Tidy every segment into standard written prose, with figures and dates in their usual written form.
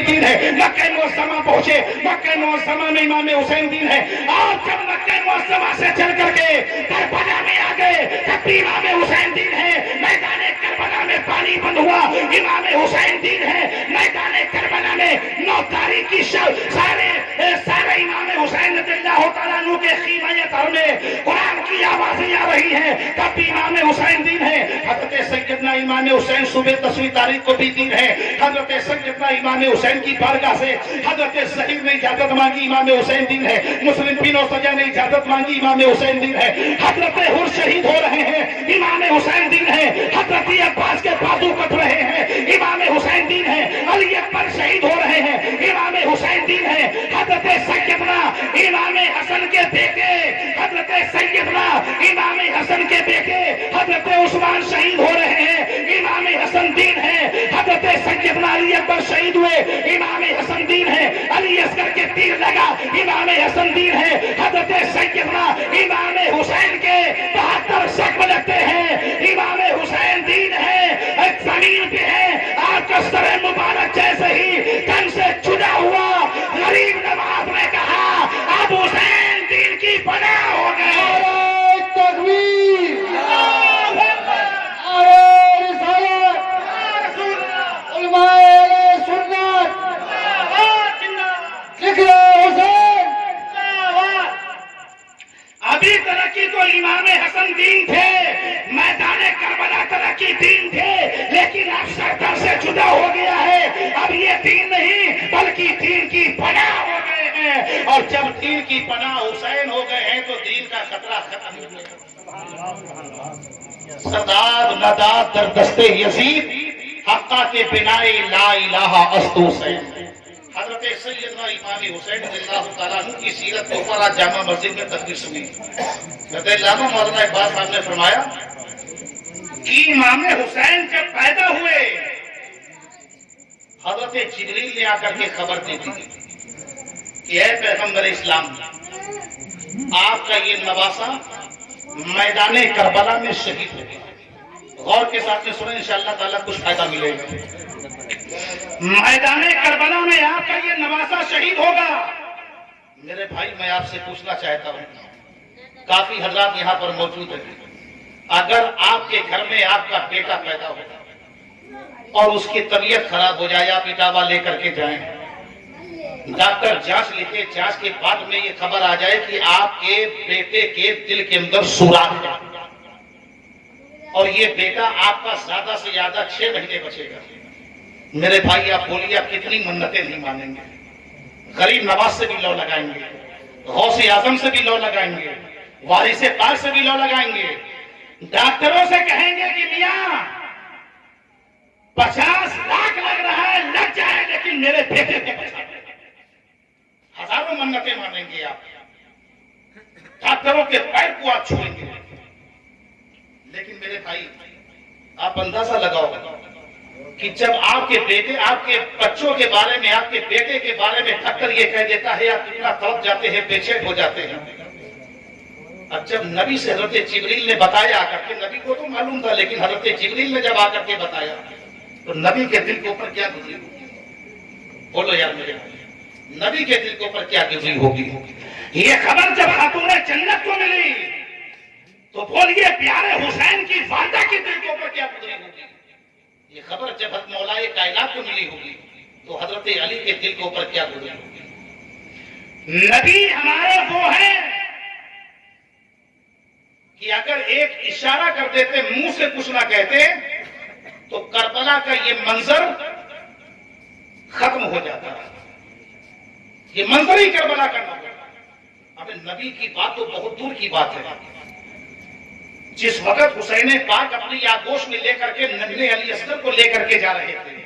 دین ہے. مکہ معظمہ پہنچے, مکہ معظمہ میں امام حسین دین ہے. اور جب مکہ معظمہ سے چل کر کے کربلا میں آ گئے تب بھی امام حسین دین ہے. میدان کربلا میں پانی بند ہوا, امام حسین دین ہے. میدان کربلا میں 9 تاریخ کی سارے امام حسین رضی اللہ تعالیٰ عنہ کے خیمہ طر میں قرآن کی آوازیں آ رہی ہیں, تب بھی امام حسین دین ہے. حضرت سیدنا امام حسین صبح 10ویں تاریخ کو بھی دین ہے. حضرت سیدنا امام حسین کی بارگاہ سے حضرت ظہیر نے اجازت مانگی, امام حسین دین ہے. مسلم بن سجا نے اجازت مانگی, امام حسین دین ہے. حضرت حر شہید ہو رہے ہیں, امام حسین دین ہے. حضرت عباس کے بازو کٹ رہے ہیں, امام حسین دین ہے. علی اکبر شہید ہو رہے ہیں, امام حسین دین ہے. حضرت سیدنا امام حسن کے بیٹے, حضرت سیدنا امام حسن کے بیٹے حضرت عثمان شہید ہو رہے ہیں, امام حسن دین ہے. حضرت سیدنا علی اکبر شہید ہوئے, امام حسن دین ہے. علی اصغر کے تیر لگا, امام حسن دین ہے. حضرت سیدنا امام حسین کے 72 زخم لگتے ہیں, امام حسین دین ہے. ایک زمین پہ ہے, آپ کا سر مبارک جیسے ہی تن سے چھڑا ہوا, غریب نواز نے کہا اب حسین دین کی پناہ ہو گئے. تکبیر, علماء اہل سنت, ذکر حسین. ابھی ترقی تو امام حسن دین تھے, میدان کربلا ترقی دین تھے, لیکن اب سردر سے جدا ہو گیا ہے. اب یہ دین نہیں بلکہ دین کی پناہ ہو گئے ہیں, اور جب دین کی پناہ حسین ہو گئے ہیں تو دین کا خطرہ ختم ہو گیا. سداد نداد در دستے یزید, حقہ کے بنائے لا الہ است حسین. حضرت سیدنا امام حسین رضی اللہ تعالیٰ عنہ کی سیرت کے اوپر آج جامع مسجد میں تقریر سنی. علامہ مولانا اقبال صاحب نے فرمایا کہ امام حسین جب پیدا ہوئے حضرت جبریل نے آ کر کے خبر دی تھی کہ اے پیغمبر اسلام, آپ کا یہ نواسا میدان کربلا میں شہید ہو گیا. غور کے ساتھ میں سنیں, انشاءاللہ تعالیٰ کچھ فائدہ ملے گا. میدان کربلا میں آپ کا یہ نواسا شہید ہوگا. میرے بھائی میں آپ سے پوچھنا چاہتا ہوں, کافی حضرات یہاں پر موجود ہیں, اگر آپ کے گھر میں آپ کا بیٹا پیدا ہو اور اس کی طبیعت خراب ہو جائے, آپ اٹاوا لے کر کے جائیں, ڈاکٹر جانچ لکھے, جانچ کے بعد میں یہ خبر آ جائے کہ آپ کے بیٹے کے دل کے اندر سوراخ ہے اور یہ بیٹا آپ کا زیادہ سے زیادہ 6 مہینے بچے گا. میرے بھائی آپ بولیے آپ کتنی منتیں نہیں مانیں گے؟ غریب نواز سے بھی لو لگائیں گے, غوث اعظم سے بھی لو لگائیں گے, وارث پاک سے بھی لو لگائیں گے, ڈاکٹروں سے کہیں گے کہ میاں 50 لاکھ لگ رہا ہے, لگ جائے لیکن میرے بیٹے کو بچا دے. ہزاروں منتیں مانیں گے آپ, ڈاکٹروں کے پیر کو آپ چھوئیں گے, لیکن میرے بھائی آپ اندازہ لگاؤ کہ جب آپ کے بیٹے, آپ کے بچوں کے بارے میں, آپ کے بیٹے کے بارے میں ڈاکٹر یہ کہہ دیتا ہے, آپ کتنا تڑپ جاتے ہیں, بے چین ہو جاتے ہیں. اب جب نبی سے حضرت جبریل نے بتایا آ کر کے, نبی کو تو معلوم تھا لیکن حضرت جبریل نے جب آ کر کے بتایا تو نبی کے دل کے اوپر کیا گزری ہوگی؟ بولو یار میرے نبی کے دل کے اوپر کیا گزری ہوگی؟ یہ خبر جب خاتون جنت کو ملی تو بولیے پیارے حسین کی والدہ کے دل کے اوپر کیا گزری ہوگی؟ یہ خبر جب حضرت مولا کائنات کو ملی ہوگی تو حضرت علی کے دل کے اوپر کیا گزری ہوگی؟ نبی ہمارے وہ ہیں کہ اگر ایک اشارہ کر دیتے, منہ سے کچھ نہ کہتے تو کربلا کا یہ منظر ختم ہو جاتا ہے. یہ منظر ہی کربلا کا نہ ہوتا. اب نبی کی بات تو بہت دور کی بات ہے. جس وقت حسین پاک اپنی آغوش میں لے کر کے ننھے علی اصغر کو لے کر کے جا رہے تھے,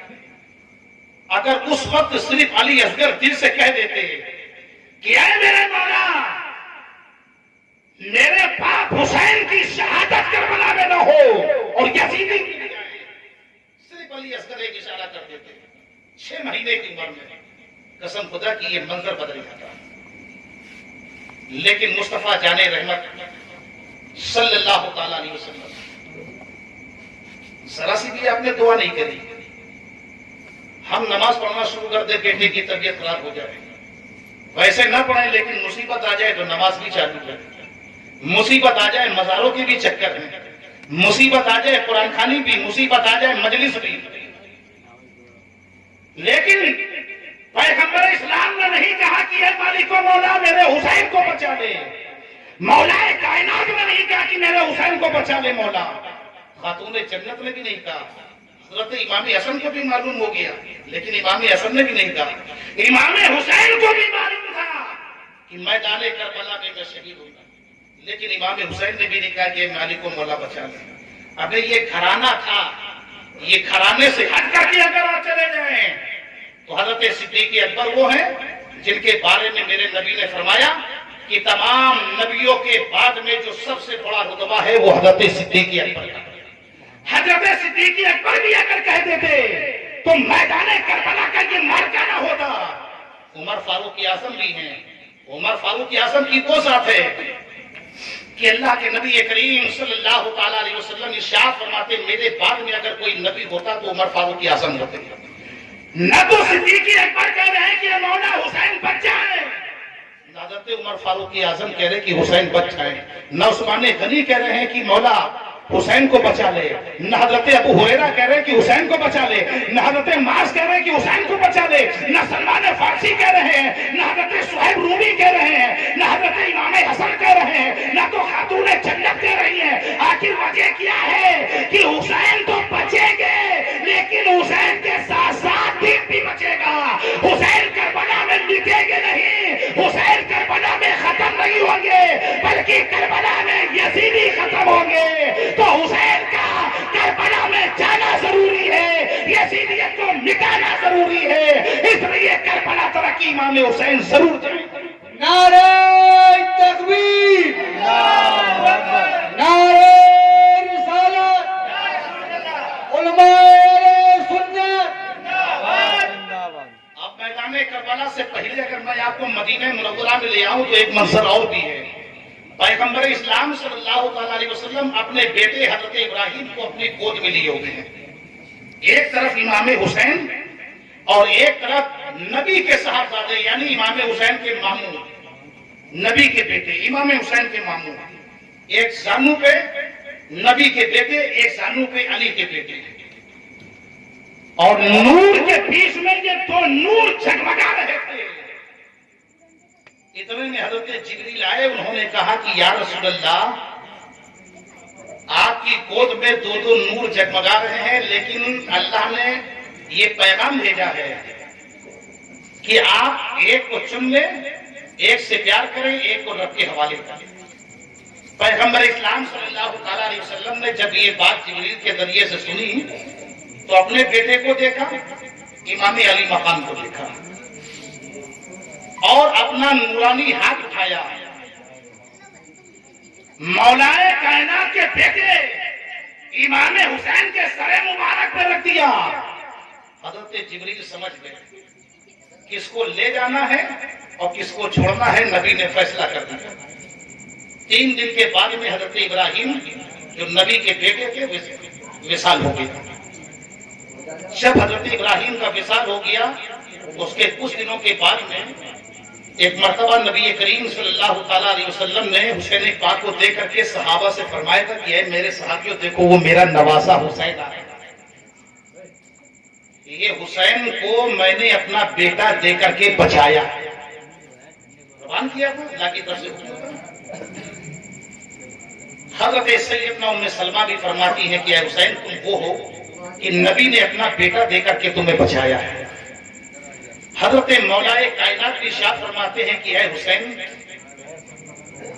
اگر اس وقت صرف علی اصغر دل سے کہہ دیتے کہ اے میرے مولا, میرے باپ حسین کی شہادت کربلا میں نہ ہو اور یزیدی کی بجائے, صرف علی اصغر ایک اشارہ کر دیتے 6 مہینے کی عمر میں, قسم خدا کی یہ منظر بدل جاتا. لیکن مصطفیٰ جان رحمت صلی اللہ تعالیٰ علیہ وسلم ذرا سی بھی آپ نے دعا نہیں کری. ہم نماز پڑھنا شروع کر دیں بیٹے کی طبیعت خراب ہو جائے، ویسے نہ پڑھیں لیکن مصیبت آ جائے تو نماز بھی چالو کر دیں، مصیبت آ جائے مزاروں کے بھی چکر ہیں، مصیبت آ جائے قرآن خوانی بھی، مصیبت آ جائے مجلس بھی، لیکن پیغمبر اسلام نے نہیں کہا کہ اے مالک و مولا میرے حسین کو بچا لے، مولا کائنات نے نہیں کہا کہ میرے حسین کو بچا لے مولا، خاتون جنت نے بھی نہیں کہا، حضرت امام حسن کو بھی معلوم ہو گیا لیکن امام حسن نے بھی نہیں کہا، امام حسین کو بھی معلوم تھا کہ میدان کربلا میں شہید ہوں گا، لیکن امام حسین نے بھی نہیں کہا کہ مالک و مولا بچا لے۔ ابھی یہ گھرانہ تھا، یہ گھرانے سے ہٹ کر کے اگر آپ چلے جائیں تو حضرت صدیق اکبر وہ ہیں جن کے بارے میں میرے نبی نے فرمایا کہ تمام نبیوں کے بعد میں جو سب سے بڑا رتبہ ہے وہ حضرت صدیق اکبر کا۔ حضرت صدیق اکبر بھی اگر کہہ دیتے تو میدان کربلا کا یہ مارکا نہ ہوتا۔ عمر فاروق اعظم بھی ہیں، عمر فاروق اعظم کی وہ ذات ہے کہ اللہ کے نبی کریم صلی اللہ تعالی علیہ وسلم ارشاد فرماتے میرے بعد میں اگر کوئی نبی ہوتا تو عمر فاروق اعظم ہوتے، نہ تو صدیق اکبر کہہ رہے ہیں کہ مولا حسین بچ جائے، نہ حضرت عمر فاروق اعظم کہہ رہے کہ حسین بچ جائے، نہ عثمان غنی کہہ رہے ہیں کہ مولا حسین کو بچا لے، نہ حضرت ابو ہریرہ کہہ رہے ہیں کہ حسین کو بچا لے، نہ حضرت معاذ کہہ رہے ہیں کہ حسین کو بچا لے، نہ سلمان فارسی کہہ رہے ہیں، نہ حضرت صہیب رومی کہہ رہے ہیں، نہ حضرت امام حسن کہہ رہے ہیں، نہ تو خاتون جنت کہہ رہی ہیں۔ آخر وجہ کیا ہے کہ حسین تو بچیں گے لیکن حسین کے ساتھ ساتھ دین بھی بچے گا، حسین کربلا میں مٹیں گے نہیں، حسین کربلا میں ختم نہیں ہوں گے بلکہ کربلا میں یزیدی ختم ہوں گے۔ تو حسین کا کربلا میں جانا ضروری ہے، یزیدیت کو مٹانا ضروری ہے، اس لیے کربلا ترقی امام حسین ضرور جائیں۔ نعرہ تکبیر، نعرہ رسالت، علماء سنت۔ اب میدان کربلا سے پہلے اگر میں آپ کو مدینہ منورہ میں لے آؤں تو ایک منظر اور بھی ہے۔ پیغمبر اسلام صلی اللہ تعالی علیہ وسلم اپنے بیٹے حضرت ابراہیم کو اپنی گود میں لیے ہوئے ہیں، ایک طرف امام حسین اور ایک طرف نبی کے صاحبزادے یعنی امام حسین کے ماموں، نبی کے بیٹے امام حسین کے ماموں، ایک زانو پہ نبی کے بیٹے، ایک زانو پہ علی کے بیٹے، اور نور کے بیچ میں یہ دو نور جگمگا رہے تھے۔ اتنے میں حضرت جبریل آئے، انہوں نے کہا کہ یا رسول اللہ آپ کی گود میں دو دو نور جگمگا رہے ہیں لیکن اللہ نے یہ پیغام بھیجا ہے کہ آپ ایک کو چن لیں، ایک سے پیار کریں، ایک کو رب کے حوالے کریں۔ پیغمبر اسلام صلی اللہ تعالی علیہ وسلم نے جب یہ بات جبریل کے ذریعے سے سنی تو اپنے بیٹے کو دیکھا، امام علی مقام کو دیکھا اور اپنا نورانی ہاتھ اٹھایا، مولا کائنات کے بیٹے امام حسین کے سر مبارک پہ رکھ دیا۔ حضرت جبریل سمجھ گئے کس کو لے جانا ہے اور کس کو چھوڑنا ہے، نبی نے فیصلہ کر دیا۔ 3 دن کے بعد میں حضرت ابراہیم جو نبی کے بیٹے تھے وصال ہو گیا۔ جب حضرت ابراہیم کا وصال ہو گیا اس کے کچھ دنوں کے بعد میں ایک مرتبہ نبی کریم صلی اللہ تعالی علیہ وسلم نے حسین پاک کو دیکھ کر کے صحابہ سے فرمایا تھا کہ اے میرے صحابیوں دیکھو وہ میرا نواسا حسین آ رہا ہے، یہ حسین کو میں نے اپنا بیٹا دے کر کے بچایا، قربان کیا تھا اللہ کی طرف سے۔ حضرت سیدنا ام سلمہ بھی فرماتی ہے کہ اے حسین تم وہ ہو کہ نبی نے اپنا بیٹا دے کر کے تمہیں بچایا ہے۔ حضرت مولا کائنات بھی ارشاد فرماتے ہیں کہ اے حسین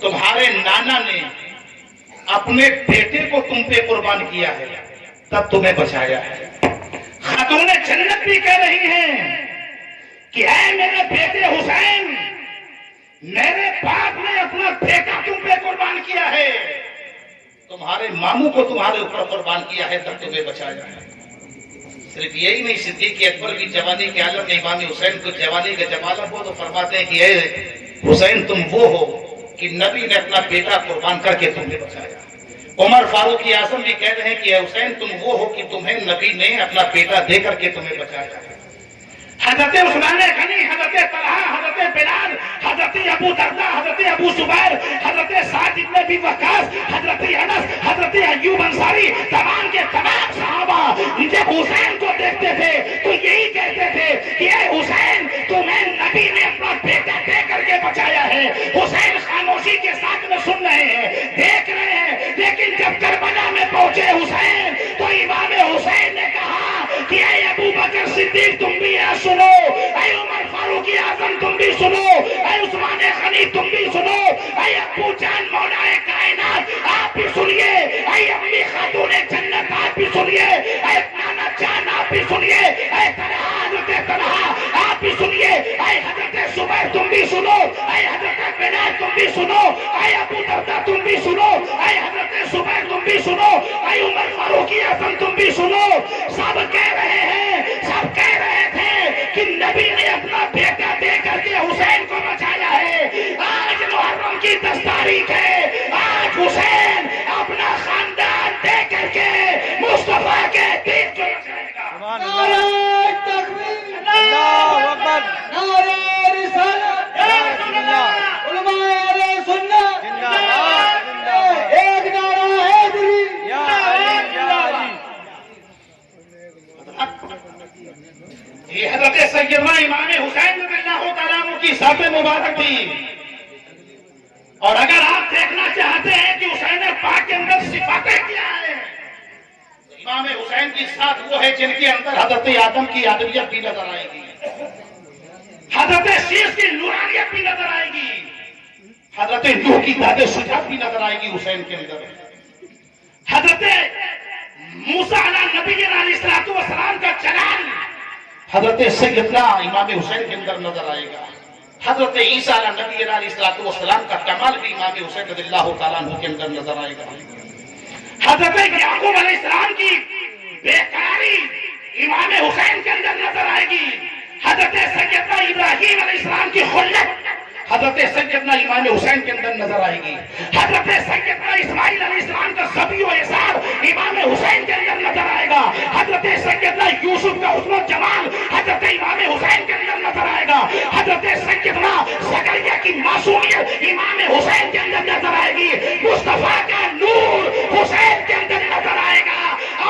تمہارے نانا نے اپنے بیٹے کو تم پہ قربان کیا ہے تب تمہیں بچایا ہے۔ خاتون جنت بھی کہہ رہی ہیں کہ اے میرے بیٹے حسین میرے باپ نے اپنا بیٹا تم پہ قربان کیا ہے، تمہارے ماموں کو تمہارے اوپر قربان کیا ہے تب تمہیں بچایا ہے۔ صرف یہی نہیں، صدیق اکبر کی جوانی کے عالم میں امام حسین کو جوانی کا جب عالم ہو تو فرماتے ہیں کہ اے حسین تم وہ ہو کہ نبی نے اپنا بیٹا قربان کر کے تمہیں بچایا۔ عمر فاروق اعظم بھی کہہ رہے ہیں کہ اے حسین تم وہ ہو کہ تمہیں نبی نے اپنا بیٹا دے کر کے تمہیں بچایا۔ حضرت عثمان غنی، حضرت طلحہ، حضرت بلال، حضرت ابو دردہ، حضرت ابو زبیر، حضرت سعد بن ابی وقاص، حضرت انس، حضرت ایوب انصاری، تمام کے تمام صحابہ جب حسین کو دیکھتے تھے تو یہی کہتے تھے کہ اے حسین، تمہیں نبی نے اپنا بیٹا دے کر کے بچایا ہے۔ حسین خاموشی کے ساتھ میں سن رہے ہیں، دیکھ رہے ہیں، لیکن جب کربلا میں پہنچے حسین تو امام حسین نے کہا کہ اے ابو بکر صدیق تم بھی سنو، اے عمر فاروق اعظم تم بھی سنو، اے عثمان غنی تم بھی سنو، اے ابو جان مولا کائنات آپ بھی سنیے، اے امی خاتون جنت آپ بھی سنیے، اے نانا جان آپ بھی سنیے، اے طلحہ حضرت طلحہ آپ بھی سنیے، اے حضرت زبیر تم بھی سنو، اے حضرت بلال تم بھی سنو، اے ابو دردہ تم بھی سنو، اے حضرت زبیر تم بھی سنو، اے عمر فاروق اعظم تم بھی سنو۔ سب کہہ رہے ہیں، سب کہہ رہے تھے کہ نبی نے اپنا بیٹا دے کر کے حسین کو بچایا ہے۔ آج محرم کی 10 تاریخ ہے، آج حسین اپنا خاندان دے کر کے مصطفیٰ کے دین کو بچائے گا۔ نعرہ تکبیر، اللہ اکبر، نعرہ رسالت، علماء اہل سنت، ایک نعرہ حیدری، یہ حضرت سیدنا امام حسین رضی اللہ تعالیٰ عنہ کی ذات مبارک تھی۔ اور اگر آپ دیکھنا چاہتے ہیں کہ حسین پاک کے اندر صفاتیں کیا ہیں، امام حسین کی ذات وہ ہے جن کے اندر حضرت آدم کی آدمیت بھی نظر آئے گی، حضرت شیش کی نورانیت بھی نظر آئے گی، حضرت نوح کی داد شجاعت بھی نظر آئے گی حسین کے اندر، حضرت موسیٰ علیہ نبی علیہ السلام کا جلال حضرت سیدنا امام حسین کے اندر نظر آئے گا، حضرت عیسیٰ علیہ نبی علیہ السلام کا کمال بھی امام حسین رضی اللہ تعالیٰ عنہ کے اندر نظر آئے گا، حضرت یعقوب علیہ السلام کی بے قراری امام حسین کے اندر نظر آئے گی، حضرت سیدنا ابراہیم علیہ السلام کی خلت حضرت سیدنا امام حسین کے اندر نظر آئے گی، حضرت سیدنا اسماعیل علیہ السلام کا ذبح و احسان امام حسین کے اندر نظر آئے گا، حضرت سیدنا یوسف کا حسن و جمال حضرت امام حسین کے اندر نظر آئے گا، حضرت سیدنا زکریا کی معصومیت امام حسین کے اندر نظر آئے گی، مصطفیٰ کا نور حسین کے اندر نظر آئے گا،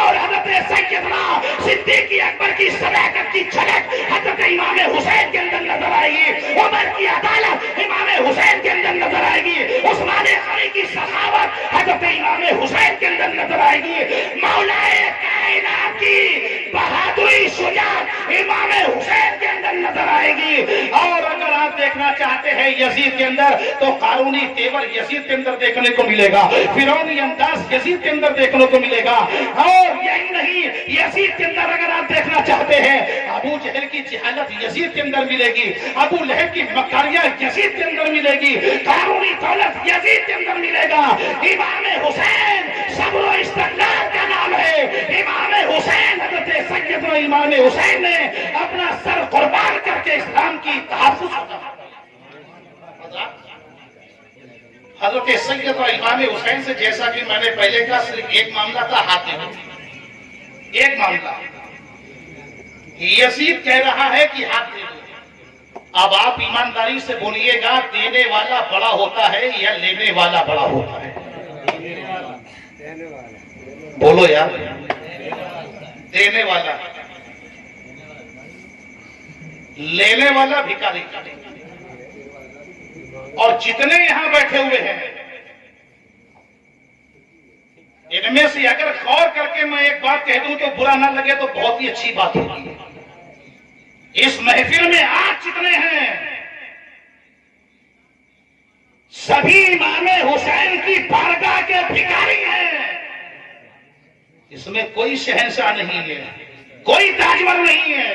اور حضرت سیدنا صدیق اکبر کی صداقت کی جھلک حضرت امام حسین کے اندر نظر آئے گی، عمر کی عدالت امام حسین کے اندر نظر آئے گی، عثمان غنی کی سخاوت حضرت امام حسین کے اندر نظر آئے گی، مولا کائنات کی بہادری شجاعت امام حسین کے اندر نظر آئے گی۔ اور اگر آپ دیکھنا چاہتے ہیں یزید کے اندر تو قارونی تیور یزید کے اندر دیکھنے کو ملے گا، فرعونی انداز یزید کے اندر دیکھنے کو ملے گا، اور یہی نہیں یزید کے اندر اگر آپ دیکھنا چاہتے ہیں ابو جہل کی جہالت یزید کے اندر ملے گی، ابو لہب کی مکاریاں یزید کے اندر ملے گی، قارونی دولت یزید کے اندر ملے گا۔ امام حسین صبر و استقلال کا نام ہے، امام حسین حضرت سیدنا امام حسین نے اپنا سر قربان کر کے اسلام کی تحفظ حضرت سیدنا امام حسین سے، جیسا کہ میں نے پہلے کہا، صرف ایک معاملہ تھا ہاتھ دینے، ایک معاملہ یزید کہہ رہا ہے کہ ہاتھ دے دو۔ اب آپ ایمانداری سے بولیے گا، دینے والا بڑا ہوتا ہے یا لینے والا بڑا ہوتا ہے؟ بولو یار، دینے والا، لینے والا بھکاری۔ اور جتنے یہاں بیٹھے ہوئے ہیں ان میں سے اگر غور کر کے میں ایک بات کہہ دوں تو برا نہ لگے تو بہت ہی اچھی بات ہوگی، اس محفل میں آج جتنے ہیں سبھی امام حسین کی بارگاہ کے بھکاری ہیں، اس میں کوئی شہنشاہ نہیں ہے، کوئی تاجور نہیں ہے،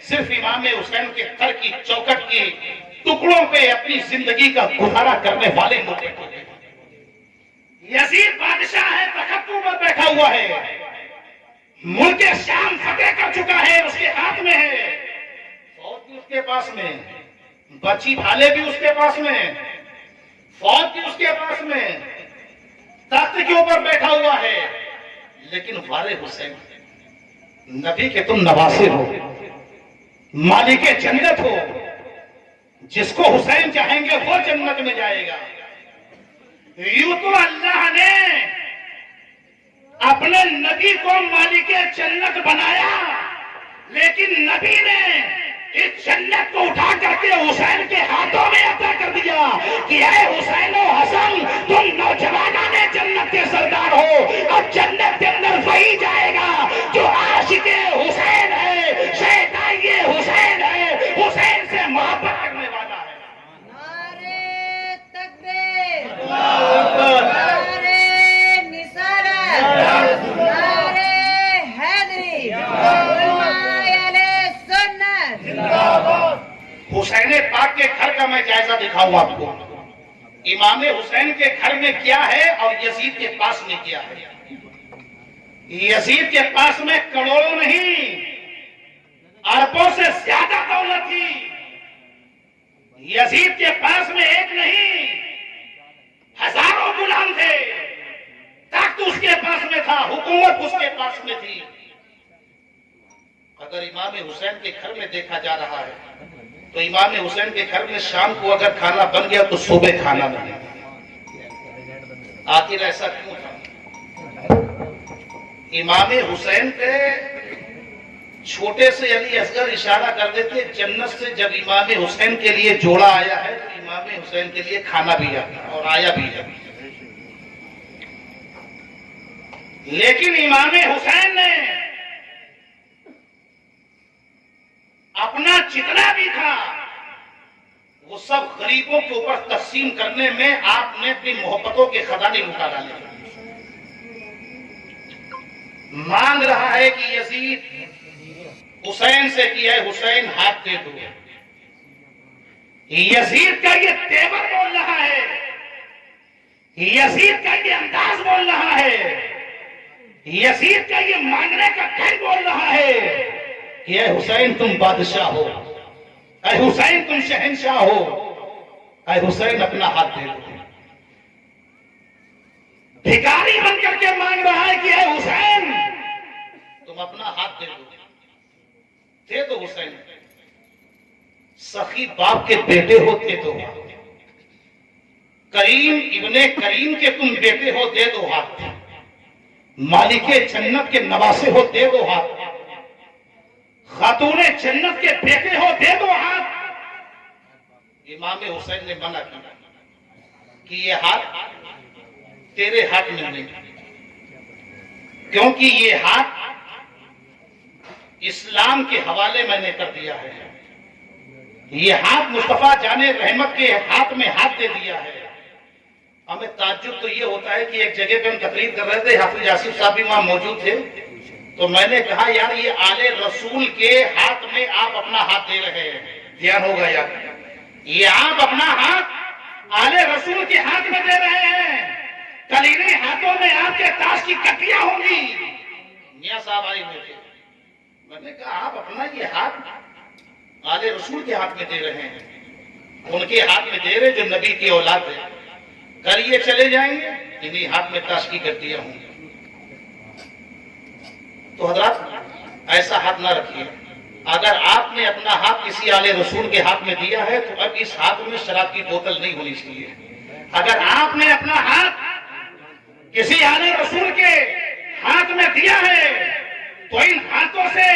صرف امام حسین کے تر کی چوکٹ کی ٹکڑوں پہ اپنی زندگی کا گزارا کرنے والے ہوتے ہیں۔ یزید بادشاہ ہے، تختوں پر بیٹھا ہوا ہے، ملک شام فتح کر چکا ہے، اس کے ہاتھ میں ہے، فوج بھی اس کے پاس میں، بچی بھالے بھی اس کے پاس میں، فوج بھی اس کے پاس میں، تخت کے اوپر بیٹھا ہوا ہے، لیکن وارے حسین نبی کے تم نواسے ہو، مالک جنت ہو، جس کو حسین چاہیں گے وہ جنت میں جائے گا۔ یوں تو اللہ نے اپنے نبی کو مالک جنت بنایا، لیکن نبی نے اس جنت کو اٹھا کر کے حسین کے ہاتھوں میں عطا کر دیا کہ اے حسین و حسن، تم نوجوانان جنت کے سردار ہو، اب جنت کے اندر وہی جائے گا جو عاشق حسین ہے، شیدائی حسین ہے، حسین سے محبت کرنے والا ہے۔ نعرے تکبیر، اللہ اکبر۔ نعرے نصارت، نعرے حیدری، علماء اہل سنت۔ حسین پاک کے گھر کا میں جائزہ دکھاؤں آپ کو، امام حسین کے گھر میں کیا ہے اور یزید کے پاس میں کیا ہے۔ یزید کے پاس میں کروڑوں نہیں، اربوں سے زیادہ دولت تھی۔ یزید کے پاس میں ایک نہیں، ہزاروں غلام تھے، تخت اس کے پاس میں تھا، حکومت اس کے پاس میں تھی۔ اگر امام حسین کے گھر میں دیکھا جا رہا ہے تو امام حسین کے گھر میں شام کو اگر کھانا بن گیا تو صبح کھانا نہیں۔ آخر ایسا کیوں تھا؟ امام حسین پہ چھوٹے سے علی اصغر اشارہ کر دیتے، جنت سے جب امام حسین کے لیے جوڑا آیا ہے تو امام حسین کے لیے کھانا بھی آتا اور آیا بھی ہے۔ لیکن امام حسین نے اپنا جتنا بھی تھا وہ سب غریبوں کے اوپر تقسیم کرنے میں آپ نے اپنی محبتوں کے خزانے لٹا ڈالے۔ مانگ رہا ہے کہ یزید حسین سے کیا ہے، حسین ہاتھ دے دو۔ یزید کا یہ تیور بول رہا ہے، یزید کا یہ انداز بول رہا ہے، یزید کا یہ مانگنے کا ڈھنگ بول رہا ہے کہ اے حسین تم بادشاہ ہو، اے حسین تم شہنشاہ ہو، اے حسین اپنا ہاتھ دے دو۔ بھکاری بن کر کے مانگ رہا ہے کہ اے حسین تم اپنا ہاتھ دے دو، دے دو حسین۔ سخی باپ کے بیٹے ہوتے تو کریم ابن کریم کے تم بیٹے ہو، دے دو ہاتھ۔ مالک جنت کے نواسے ہو، دے دو ہاتھ۔ خاتون جنت کے بیٹے ہو، دے دو ہاتھ۔ امام حسین نے منع کیا کہ یہ ہاتھ تیرے ہاتھ میں نہیں، کیونکہ یہ ہاتھ اسلام کے حوالے میں نے کر دیا ہے، یہ ہاتھ مصطفیٰ جان رحمت کے ہاتھ میں ہاتھ دے دیا ہے۔ ہمیں تعجب تو یہ ہوتا ہے کہ ایک جگہ پہ ہم تقریر کر رہے تھے، حافظ آصف صاحب بھی وہاں موجود تھے، تو میں نے کہا یار یہ آل رسول کے ہاتھ میں آپ اپنا ہاتھ دے رہے ہیں، دھیان ہوگا یار، یہ آپ اپنا ہاتھ آل رسول کے ہاتھ میں دے رہے ہیں، کل انہیں ہاتھوں میں آپ کے تاج کی کٹیاں ہوں گی۔ میاں صاحب آئے ہوئے تھے، میں نے کہا آپ اپنا یہ ہاتھ آل رسول کے ہاتھ میں دے رہے ہیں، ان کے ہاتھ میں دے رہے جو نبی کی اولاد ہے، کل یہ چلے جائیں گے انہیں ہاتھ میں تاج کی کٹیاں ہوں گی۔ تو حضرات ایسا ہاتھ نہ رکھیے، اگر آپ نے اپنا ہاتھ کسی آل رسول کے ہاتھ میں دیا ہے تو اب اس ہاتھ میں شراب کی بوتل نہیں ہونی چاہیے۔ اگر آپ نے اپنا ہاتھ کسی آل رسول کے ہاتھ میں دیا ہے تو ان ہاتھوں سے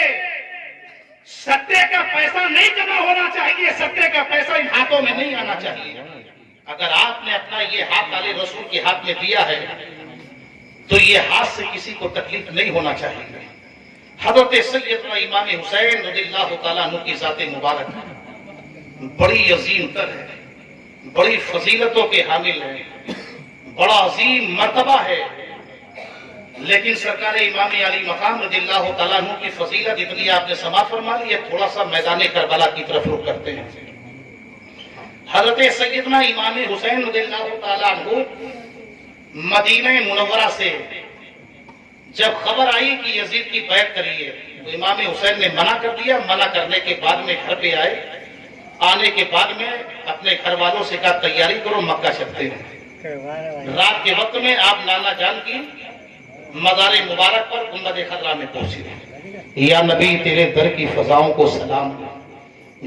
ستے کا پیسہ نہیں جمع ہونا چاہیے، ستے کا پیسہ ان ہاتھوں میں نہیں آنا چاہیے۔ اگر آپ نے اپنا یہ ہاتھ آل رسول کے ہاتھ میں دیا ہے تو یہ ہاتھ سے کسی کو تکلیف نہیں ہونا چاہیے۔ حضرت سیدنا امام حسین رضی اللہ تعالیٰ عنہ کی ذات مبارک بڑی عظیم تر ہے، بڑی فضیلتوں کے حامل ہے، بڑا عظیم مرتبہ ہے، لیکن سرکار امام علی مقام رضی اللہ تعالیٰ عنہ کی فضیلت اتنی آپ نے سماعت فرما لی ہے۔ تھوڑا سا میدان کربلا کی طرف رخ کرتے ہیں۔ حضرت سیدنا امام حسین رضی اللہ تعالیٰ عنہ مدینہ منورہ سے جب خبر آئی کہ یزید کی بیعت کریے تو امام حسین نے منع کر دیا۔ منع کرنے کے بعد میں گھر پہ آئے، آنے کے بعد میں اپنے گھر والوں سے کہا تیاری کرو مکہ چلتے ہیں۔ رات کے وقت میں آپ نانا جان کی مزار مبارک پر گنبد خضرا میں پہنچے۔ یا نبی تیرے در کی فضاؤں کو سلام،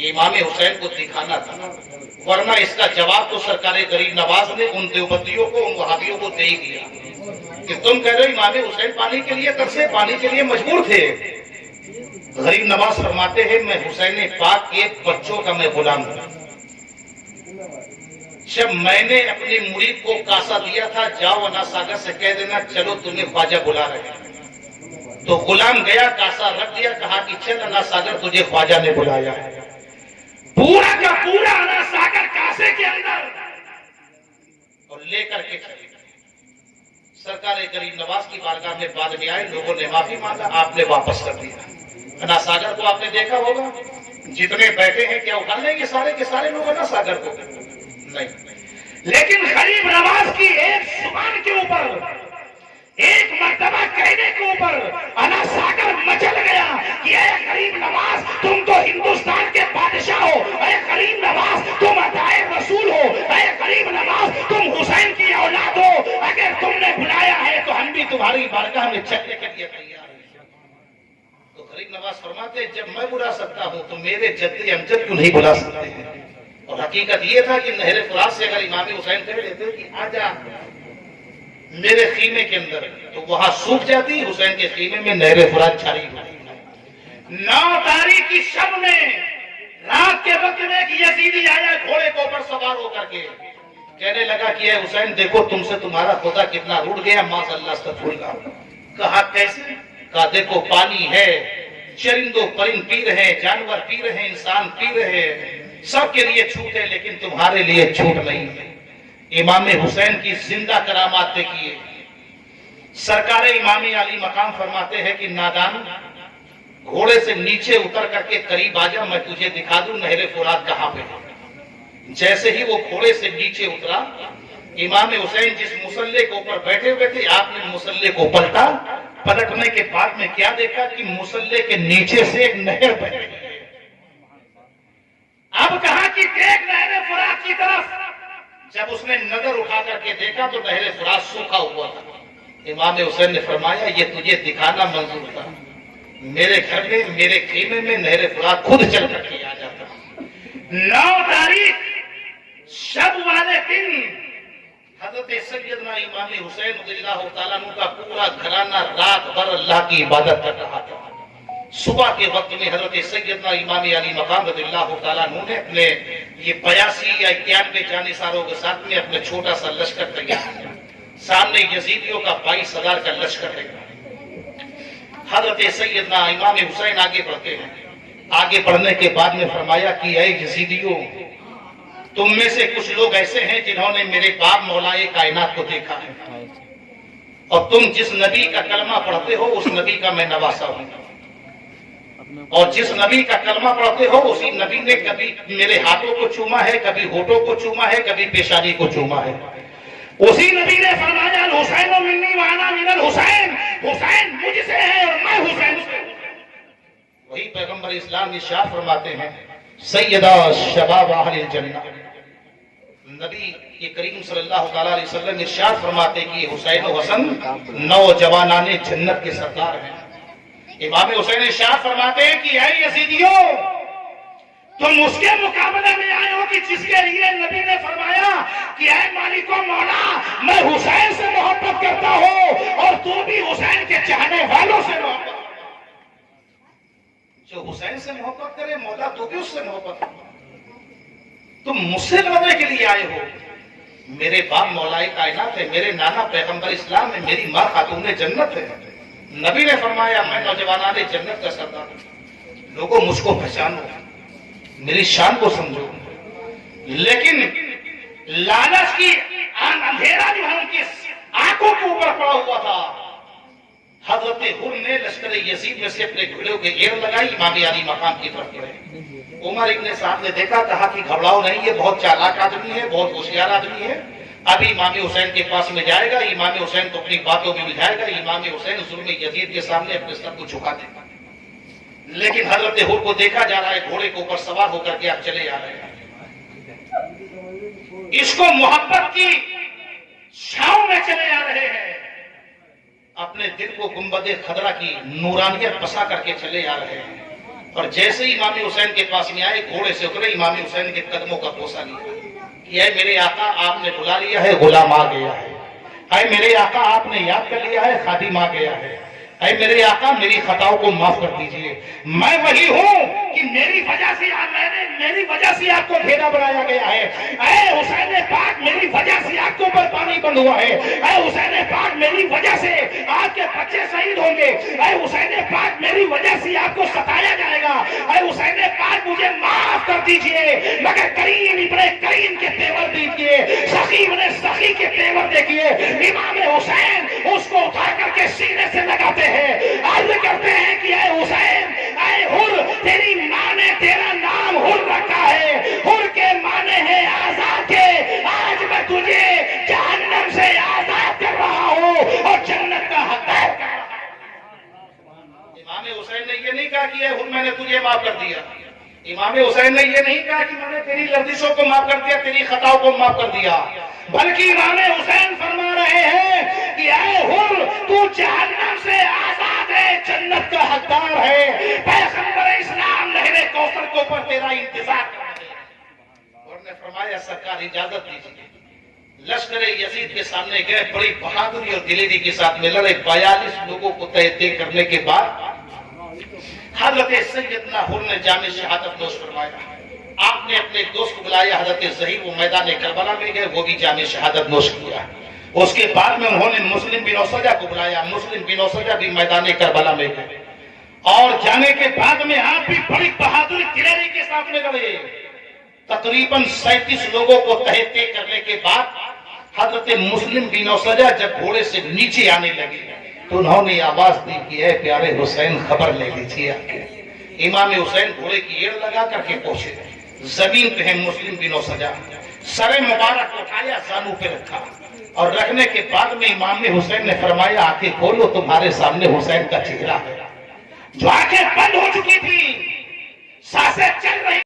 امام حسین کو دکھانا تھا، ورنہ اس کا جواب تو سرکار غریب نواز نے ان دیوبندیوں کو، ان وہابیوں کو دے ہی دیا کہ تم کہہ رہے ہو امام حسین پانی کے لیے ترسے، پانی کے لیے مجبور تھے۔ غریب نواز فرماتے ہیں میں حسین پاک کے بچوں کا میں غلام ہوں۔ جب میں نے اپنے مرید کو کاسا دیا تھا، جاؤ انا ساگر سے کہہ دینا چلو تمہیں خواجہ بلا رہے ہیں، تو غلام گیا کاسا رکھ دیا، کہا کہ چل انا ساگر تجھے خواجہ نے بلایا ہے۔ پورا کا پورا انا ساگر کاسے کے اندر اور لے کر کے چلے۔ سرکار غریب نواز کی بارگاہ میں بعد میں آئے، لوگوں نے معافی مانگا، آپ نے واپس کر دیا۔ انا ساگر کو آپ نے دیکھا ہوگا، جتنے بیٹھے ہیں کیا اٹھا لیں گے سارے کے سارے لوگ انا ساگر کو؟ نہیں، لیکن غریب نواز کی ایک زبان کے اوپر، ایک مرتبہ کہنے کے اوپر انا ساگر مچل گیا کہ اے غریب نواز تم تو ہندوستان کے بادشاہ ہو، اے غریب نواز تم عطائے رسول ہو، اے غریب نواز تم حسین کی اولاد ہو، اگر تم نے بلایا ہے تو ہم بھی تمہاری بارگاہ میں چلنے کے لیے تیار ہیں۔ تو غریب نواز فرماتے جب میں بلا سکتا ہوں تو میرے جد امجد کیوں نہیں بلا سکتے ہیں؟ اور حقیقت یہ تھا کہ نہر فرات سے اگر امام حسین کہہ لیتے کہ آجا میرے خیمے کے اندر، تو وہاں سوکھ جاتی، حسین کے خیمے میں نہر فرات جاری ہوتی۔ 9 تاریخ کی شب میں رات کے وقت میں ایک یزیدی آیا گھوڑے کے اوپر سوار ہو کر کے، کہنے لگا کہ اے حسین دیکھو تم سے تمہارا خدا کتنا روٹ گیا، معاذ اللہ استغفر اللہ۔ کہا کیسے؟ کہا دیکھو پانی ہے، چرندوں پرند پی رہے ہیں، جانور پی رہے ہیں، انسان پی رہے ہیں، سب کے لیے چھوٹ ہے لیکن تمہارے لیے چھوٹ نہیں ہے۔ امام حسین کی زندہ کرامات دیکھیے۔ سرکار امام علی مقام فرماتے ہیں کہ نادان گھوڑے سے نیچے اتر کر کے قریب آ جا، میں تجھے دکھا دوں نہر فرات کہاں پہ۔ جیسے ہی وہ گھوڑے سے نیچے اترا، امام حسین جس مسلح کے اوپر بیٹھے ہوئے تھے، آپ نے مسلح کو پلٹا، پلٹنے کے بعد میں کیا دیکھا کہ مسلح کے نیچے سے ایک نہر بہ رہی ہے۔ اب کہا کہ دیکھ نہر فرات کی طرف۔ جب اس نے نظر اٹھا کر کے دیکھا تو نہر فرات سوکھا ہوا تھا۔ امام حسین نے فرمایا یہ تجھے دکھانا منظور تھا، میرے گھر میں میرے خیمے میں نہر فرات خود چل کر کے آ جاتا۔ 9 تاریخ شب والے دن حضرت سیدنا امام حسین رضی اللہ تعالیٰ عنہ کا پورا گھرانہ رات بھر اللہ کی عبادت کر رہا تھا۔ صبح کے وقت میں حضرت سیدنا امام علی مقام رضی اللہ تعالیٰ عنہ نے اپنے یہ 82 یا 91 جانثاروں کے ساتھ میں اپنے چھوٹا سا لشکر تیار کیا۔ سامنے یزیدیوں کا 22,000 کا لشکر ہے۔ حضرت سیدنا امام حسین آگے بڑھتے ہیں۔ آگے بڑھنے کے بعد میں فرمایا کہ اے یزیدیوں، تم میں سے کچھ لوگ ایسے ہیں جنہوں نے میرے باپ مولا کائنات کو دیکھا ہے، اور تم جس نبی کا کلمہ پڑھتے ہو اس نبی کا میں نواسا ہوں، اور جس نبی کا کلمہ پڑھتے ہو اسی نبی نے کبھی میرے ہاتھوں کو چوما ہے، کبھی ہونٹوں کو چوما ہے، کبھی پیشانی کو چوما ہے۔ اسی نبی نے فرمایا الحسین منی وانا من الحسین، حسین مجھ سے ہے اور میں حسین سے ہوں۔ وہی پیغمبر اسلام ارشاد فرماتے ہیں سیدہ شباب اہل الجنہ، نبی یہ کریم صلی اللہ تعالیٰ علیہ وسلم ارشاد فرماتے کہ حسین و حسن نوجوانان جنت کے سردار ہیں۔ امام حسین ارشاد فرماتے ہیں کہ اے یزیدیوں، تم اس کے مقابلے میں آئے ہو کہ جس کے لیے نبی نے فرمایا کہ اے مالک و مولا میں حسین سے محبت کرتا ہوں، اور تو بھی حسین کے چاہنے والوں سے محبت کرتا۔ جو حسین سے محبت کرے مولا تو بھی اس سے محبت کرے۔ تم مجھ سے لڑنے کے لیے آئے ہو، میرے باپ مولا کائنات ہے، میرے نانا پیغمبر اسلام ہے، میری ماں خاتون جنت ہے۔ نبی نے فرمایا میں نوجوانان جنت کا سردار ہوں، لوگوں مجھ کو پہچانو، میری شان کو سمجھو۔ لیکن لالچ کی اندھیرا جو ہے ان کی آنکھوں کے اوپر پڑا ہوا تھا۔ حضرت حر نے لشکر یزید میں سے اپنے گھوڑوں کے گیڑ لگائی، امام علی مقام کی طرف گئے۔ عمر ابن سعد نے دیکھا، کہا کہ گھبراؤ نہیں، یہ بہت چالاک آدمی ہے، بہت ہوشیار آدمی ہے، ابھی امام حسین کے پاس میں جائے گا، امام حسین کو اپنی باتوں میں بجھائے گا، امام حسین ظلم یزید کے سامنے اپنے سر کو جھکا دے گا۔ لیکن حضرت حر کو دیکھا جا رہا ہے گھوڑے کے اوپر سوار ہو کر کے آپ چلے آ رہے ہیں۔ اس کو محبت کی چھاؤں میں چلے آ رہے ہیں، اپنے دل کو گنبد خضرا کی نورانیت بسا کر کے چلے آ رہے ہیں۔ اور جیسے ہی امام حسین کے پاس میں آئے گھوڑے سے اترے، امام حسین کے قدموں کا بوسہ لیا کہ اے میرے آقا آپ نے بلا لیا ہے، غلام آ گیا ہے۔ اے میرے آقا آپ نے یاد کر لیا ہے، خادم آ گیا ہے۔ اے میرے آقا میری خطاؤں کو معاف کر دیجئے، میں وہی ہوں کہ میری وجہ سے آپ کو گھیرا بنایا گیا ہے۔ اے حسین پاک میری وجہ سے آپ کے اوپر پانی بند ہوا ہے۔ اے حسین پاک میری وجہ سے آپ کے بچے شہید ہوں گے۔ اے حسین پاک میری وجہ سے آپ کو ستایا جائے گا۔ اے حسین پاک مجھے معاف کر دیجئے، مگر کریم ابن کریم کے تیور دیکھیے، سخی ابن سخی کے تیور دیکھیے۔ امام حسین اس کو اٹھا کر کے سینے سے لگاتے ہیں، عرض کرتے ہیں کہ اے حسین، اے حر، تیری ماں نے تیرا نام حر رکھا ہے، حر کے معنی ہے آزاد کے، آج میں تجھے جہنم سے آزاد کر رہا ہوں اور جنت کا حقدار کر رہا ہوں۔ امام حسین نے یہ نہیں کہا کہ اے حر میں نے تجھے معاف کر دیا، امام حسین نے یہ نہیں کہا کہ میں نے تیری لرزشوں کو معاف کر دیا، تیری خطاؤں کو معاف کر دیا، بلکہ امام حسین فرما رہے ہیں کہ اے حر تو جہنم سے آزاد ہے، جنت کا حقدار ہے۔ پیغمبر اسلام نہر کوثر کے اوپر تیرا انتظار کر رہے ہیں۔ اور نے فرمایا سرکار اجازت دیجیے۔ لشکر یزید کے سامنے گئے، بڑی بہادری اور دلیری کے ساتھ میں لڑے، 42 لوگوں کو تہہ کرنے کے بعد حضرت سیدنا حر نے جام شہادت نوش فرمایا۔ آپ نے اپنے دوست کو بلایا، حضرت ظہیر، وہ میدان کربلا میں گئے، وہ بھی جام شہادت نوش کیا۔ اس کے بعد میں انہوں نے مسلم بن اسجع کو بلایا، مسلم بن اسجع بھی میدان کربلا میں گئے، اور جانے کے بعد میں آپ بھی بڑی بہادری دلیری کے ساتھ میں لڑے۔ تقریباً 37 لوگوں کو تہہ کرنے کے بعد حضرت مسلم بن اسجع جب گھوڑے سے نیچے آنے لگے تو انہوں نے آواز دی کہ اے پیارے حسین، خبر لے لیجیے آ کے۔ امام حسین گھوڑے کی ایڑ لگا کر کے پہنچے، زمین پہ ہے مسلم بن اسجع، سر مبارک اٹھایا، زانو پہ رکھا، اور رکھنے کے بعد میں امام حسین نے فرمایا آنکھیں کھولو، تمہارے سامنے حسین کا چہرہ ہے۔ جو آنکھیں بند ہو چکی تھی، سانسیں چل رہی